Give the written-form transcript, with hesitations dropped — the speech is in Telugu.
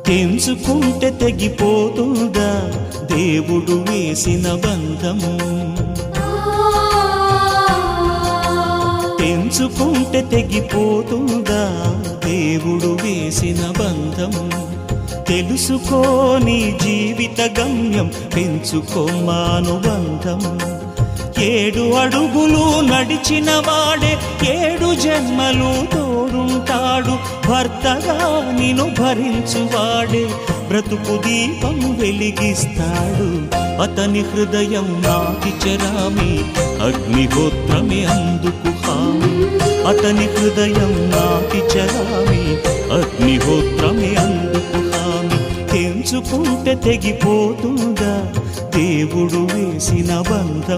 తెంచుకుంటే తెగిపోతుందా దేవుడు వేసిన బంధం? తెంచుకుంటే తెగిపోతుందా దేవుడు వేసిన బంధం? తెలుసుకో నీ జీవిత గమ్యం, పెంచుకో మానుబంధం. 7 అడుగులు నడిచిన వాడే 7 జన్మలు తోడుంటాడు. భర్తగా నిన్ను భరించువాడే బ్రతుకు దీపం వెలిగిస్తాడు. అతని హృదయం నాకి చెరామి, అగ్నిహోత్రమే అందుకు హామీ. అతని హృదయం నాకి చెరామి, అగ్నిహోత్రమే అందుకు హామీ. తెంచుకుంటే తెగిపోతుందా దేవుడు వేసిన బంధం?